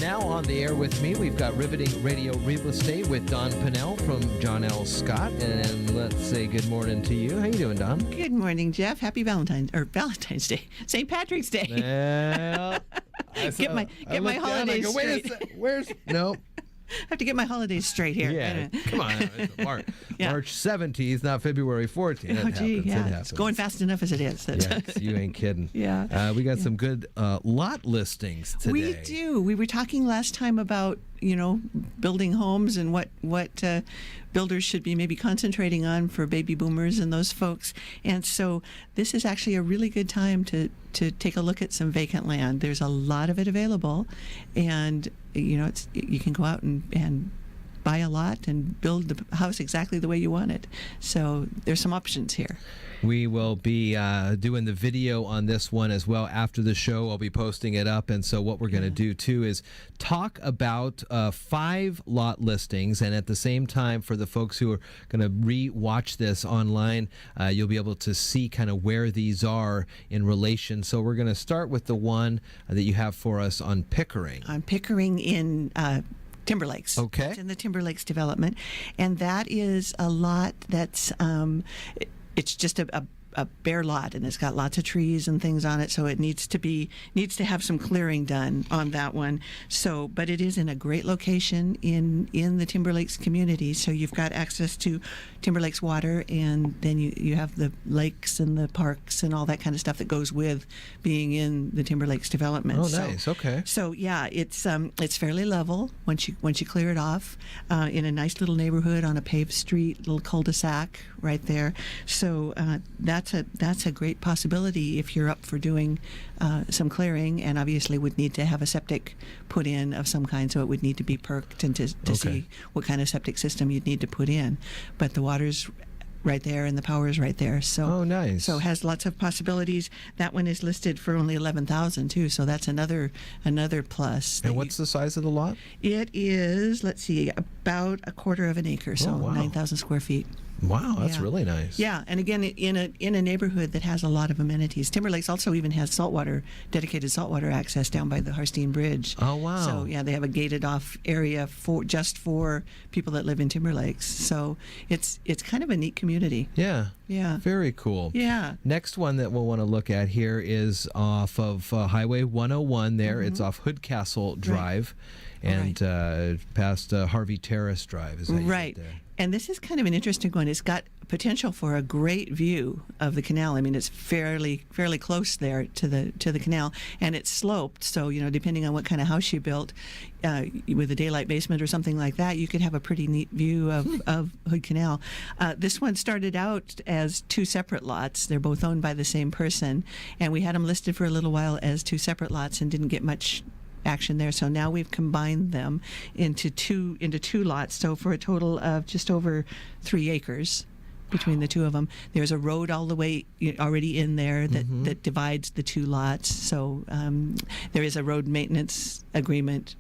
Now on the air with me, we've got Riveting Radio Real Estate with Don Pannell from John L. Scott. And let's say good morning to you. How you doing, Don? Good morning, Jeff. Happy Valentine's Day, St. Patrick's Day. Well, get my holidays straight. Where's no? I have to get my holidays straight here. Yeah, come on. It's March 17th, not February 14th. Oh, gee, yeah. It's going fast enough as it is. Yes, you ain't kidding. Yeah. We got some good lot listings today. We do. We were talking last time about, building homes and what builders should be maybe concentrating on for baby boomers and those folks. And so this is actually a really good time to take a look at some vacant land. There's a lot of it available, and you can go out and buy a lot and build the house exactly the way you want it. So there's some options here. We will be doing the video on this one as well after the show. I'll be posting it up. And so what we're going to do, too, is talk about 5 lot listings. And at the same time, for the folks who are going to re-watch this online, you'll be able to see kind of where these are in relation. So we're going to start with the one that you have for us on Pickering. On Pickering in Timber Lakes. Okay. It's in the Timber Lakes development. And that is a lot that's... it's just a bare lot, and it's got lots of trees and things on it, so it needs to have some clearing done on that one. So, but it is in a great location in the Timber Lakes community, so you've got access to Timber Lakes water, and then you have the lakes and the parks and all that kind of stuff that goes with being in the Timber Lakes development. Oh, nice. Okay. So yeah, it's fairly level once you clear it off, in a nice little neighborhood on a paved street, little cul-de-sac right there. So that's a great possibility if you're up for doing some clearing, and obviously would need to have a septic put in of some kind, so it would need to be perked and to see what kind of septic system you'd need to put in. But the water's right there and the power is right there. So nice. So it has lots of possibilities. That one is listed for only $11,000 too, so that's another plus. And what's the size of the lot? It is, let's see, about a quarter of an acre, so 9,000 square feet. Wow, that's really nice. Yeah, and again, in a neighborhood that has a lot of amenities. Timber Lakes also even has dedicated saltwater access down by the Harstein Bridge. Oh, wow. So yeah, they have a gated off area just for people that live in Timber Lakes. So it's kind of a neat community. Yeah. Yeah. Very cool. Yeah. Next one that we'll want to look at here is off of Highway 101 there. Mm-hmm. It's off Hoodcastle Drive and past Harvey Terrace Drive. Is that right? And this is kind of an interesting one. It's got potential for a great view of the canal. I mean, it's fairly close there to the canal, and it's sloped. So depending on what kind of house you built, with a daylight basement or something like that, you could have a pretty neat view of Hood Canal. This one started out as 2 separate lots. They're both owned by the same person, and we had them listed for a little while as 2 separate lots and didn't get much action there. So now we've combined them into two lots. So for a total of just over 3 acres between the two of them. There's a road all the way already in there that divides the 2 lots. So there is a road maintenance agreement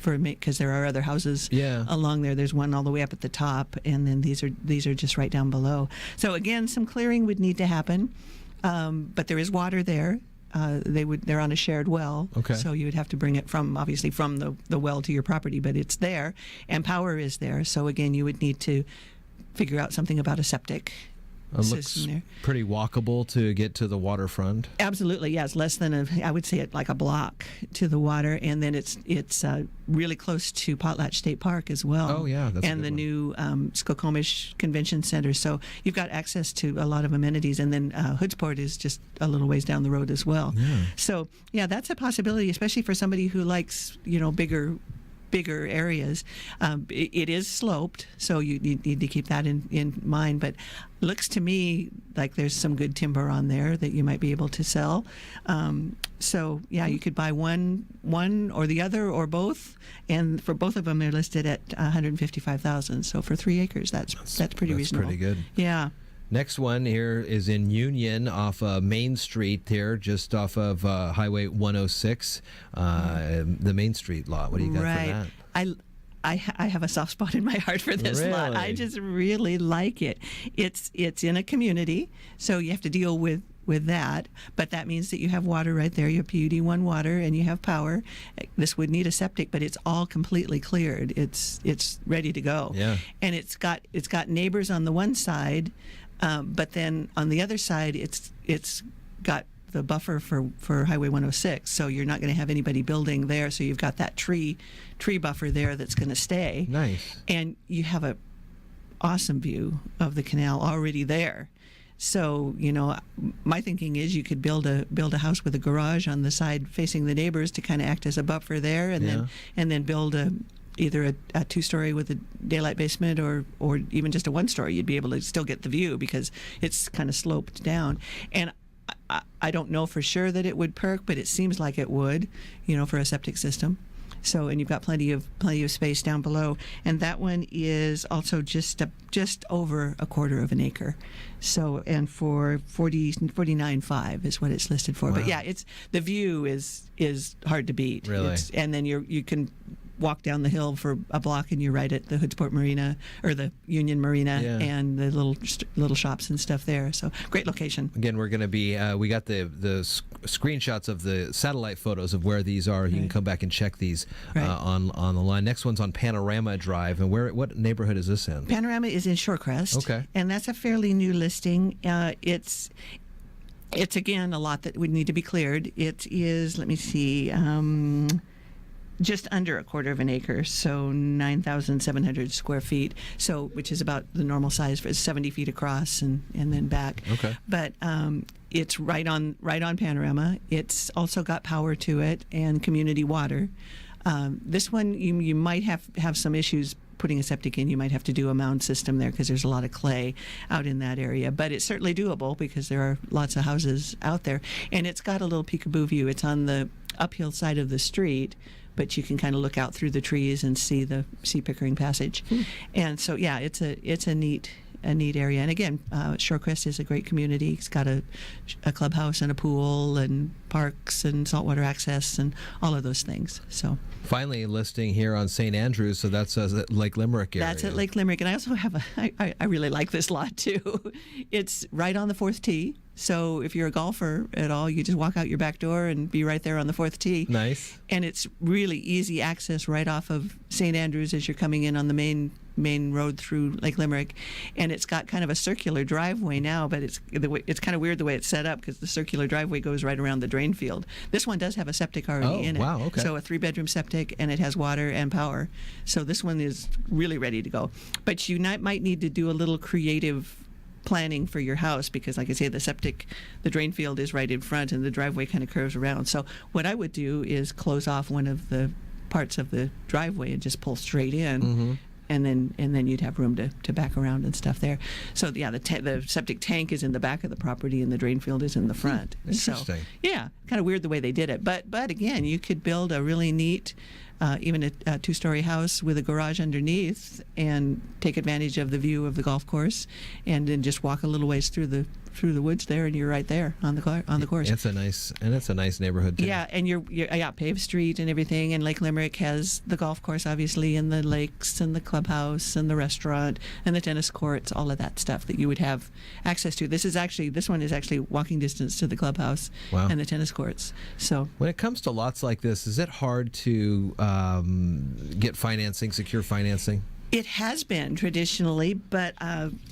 because there are other houses along there. There's one all the way up at the top, and then these are just right down below. So again, some clearing would need to happen, but there is water there. They're on a shared well, so you would have to bring it from the well to your property, but it's there, and power is there. So again, you would need to figure out something about a septic system there. Pretty walkable to get to the waterfront. Absolutely, yeah. It's less than I would say it like a block to the water, and then it's really close to Potlatch State Park as well. Oh yeah, that's and the new Skokomish Convention Center. So you've got access to a lot of amenities, and then Hoodsport is just a little ways down the road as well. Yeah. So yeah, that's a possibility, especially for somebody who likes bigger areas. It is sloped, so you need to keep that in mind, but looks to me like there's some good timber on there that you might be able to sell. So yeah, you could buy one or the other or both, and for both of them they're listed at $155,000. So for 3 acres, that's pretty reasonable. Pretty good. Yeah. Next one here is in Union off Main Street there, just off of Highway 106, the Main Street lot. What do you got for that? I have a soft spot in my heart for this lot. I just really like it. It's in a community, so you have to deal with with that, but that means that you have water right there. You have PUD1 water and you have power. This would need a septic, but it's all completely cleared. It's ready to go. Yeah. And it's got neighbors on the one side, but then on the other side, it's got the buffer for Highway 106. So you're not going to have anybody building there. So you've got that tree buffer there that's going to stay. Nice. And you have a awesome view of the canal already there. So, my thinking is you could build a house with a garage on the side facing the neighbors to kind of act as a buffer there, and then build either a 2-story with a daylight basement or even just a 1-story. You'd be able to still get the view because it's kind of sloped down. And I don't know for sure that it would perk, but it seems like it would, for a septic system. So, and you've got plenty of space down below, and that one is also just over a quarter of an acre. So, and for 49.5 is what it's listed for. Wow. But yeah, the view is hard to beat. Really, and then you can walk down the hill for a block and you're right at the Hoodsport Marina or the Union Marina and the little shops and stuff there. So great location. Again, we're going to be we got the screenshots of the satellite photos of where these are. You can come back and check these on the line. Next one's on Panorama Drive, and what neighborhood is this in? Panorama is in Shorecrest. Okay, and that's a fairly new listing. It's again a lot that would need to be cleared. It is, let me see, just under a quarter of an acre, so 9,700 square feet. So, which is about the normal size for 70 feet across and then back. Okay. But it's right on Panorama. It's also got power to it and community water. This one you might have some issues putting a septic in. You might have to do a mound system there because there's a lot of clay out in that area. But it's certainly doable because there are lots of houses out there. And it's got a little peekaboo view. It's on the uphill side of the street, but you can kind of look out through the trees and see Pickering Passage. And so, yeah, it's a neat area. And again, Shorecrest is a great community. It's got a clubhouse and a pool and parks and saltwater access and all of those things. So finally, listing here on St. Andrews. So that's Lake Limerick area. That's at Lake Limerick. And I also have I really like this lot too. It's right on the 4th tee. So if you're a golfer at all, you just walk out your back door and be right there on the 4th tee. Nice. And it's really easy access right off of St. Andrews as you're coming in on the main road through Lake Limerick. And it's got kind of a circular driveway now, but it's kind of weird the way it's set up because the circular driveway goes right around the drain field. This one does have a septic already in it. Wow, okay. So a 3-bedroom septic, and it has water and power. So this one is really ready to go. But you might need to do a little creative planning for your house because, like I say, the drain field is right in front and the driveway kind of curves around. So what I would do is close off one of the parts of the driveway and just pull straight in. Mm-hmm. And then you'd have room to back around and stuff there. So yeah, the septic tank is in the back of the property and the drain field is in the front. Interesting. So, yeah, kind of weird the way they did it. But again, you could build a really neat, even a 2-story house with a garage underneath and take advantage of the view of the golf course, and then just walk a little ways through the woods there, and you're right there on the course. It's a nice neighborhood too. Yeah, and you're paved street and everything, and Lake Limerick has the golf course obviously, and the lakes and the clubhouse and the restaurant and the tennis courts, all of that stuff that you would have access to. This one is actually walking distance to the clubhouse. Wow. And the tennis courts. So when it comes to lots like this, is it hard to get secure financing? It has been traditionally, but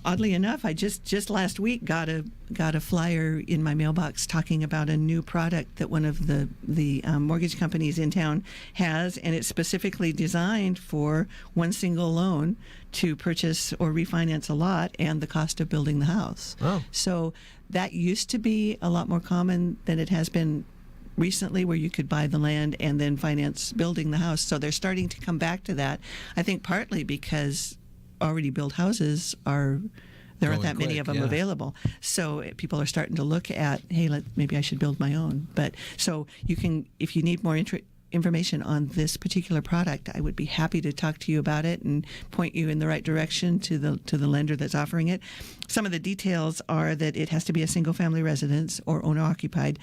oddly enough, I just last week got a flyer in my mailbox talking about a new product that one of the mortgage companies in town has, and it's specifically designed for one single loan to purchase or refinance a lot and the cost of building the house. Oh. So that used to be a lot more common than it has been recently, where you could buy the land and then finance building the house. So they're starting to come back to that. I think partly because already built houses there aren't that many of them available. So people are starting to look at, hey, maybe I should build my own. But so you can, if you need more information on this particular product, I would be happy to talk to you about it and point you in the right direction to the lender that's offering it. Some of the details are that it has to be a single-family residence or owner-occupied,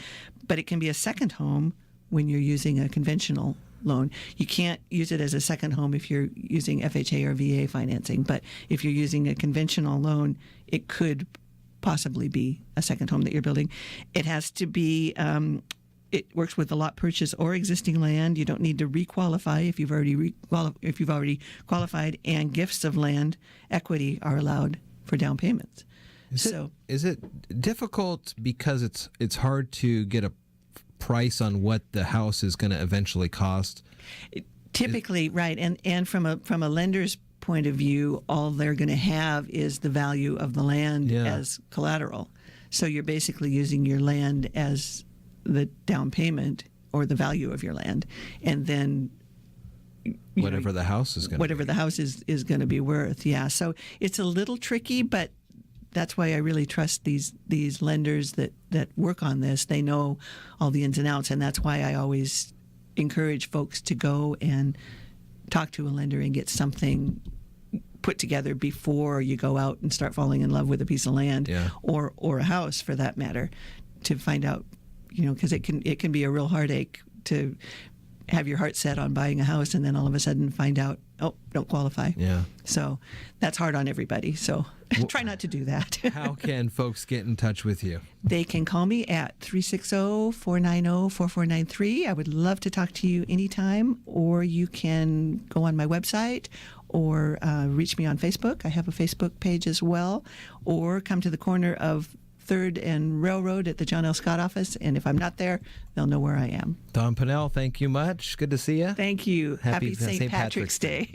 but it can be a second home when you're using a conventional loan. You can't use it as a second home if you're using FHA or VA financing, but if you're using a conventional loan, it could possibly be a second home that you're building. It has to be, it works with the lot purchase or existing land. You don't need to requalify if you've already qualified, and gifts of land equity are allowed for down payments. Is it difficult because it's hard to get a price on what the house is going to eventually cost? Typically, right. And from a lender's point of view, all they're going to have is the value of the land as collateral. So you're basically using your land as the down payment or the value of your land, and then whatever the house is going to whatever the house is going to be worth. Yeah. So it's a little tricky, but that's why I really trust these lenders that work on this. They know all the ins and outs, and that's why I always encourage folks to go and talk to a lender and get something put together before you go out and start falling in love with a piece of land or a house, for that matter, to find out, because it can be a real heartache to have your heart set on buying a house and then all of a sudden find out, oh, don't qualify. Yeah. So that's hard on everybody. So try not to do that. How can folks get in touch with you? They can call me at 360-490-4493. I would love to talk to you anytime, or you can go on my website or reach me on Facebook. I have a Facebook page as well, or come to the corner of 3rd and Railroad at the John L. Scott office, and if I'm not there, they'll know where I am. Dawn Pannell, thank you much. Good to see you. Thank you. Happy St. Patrick's Day.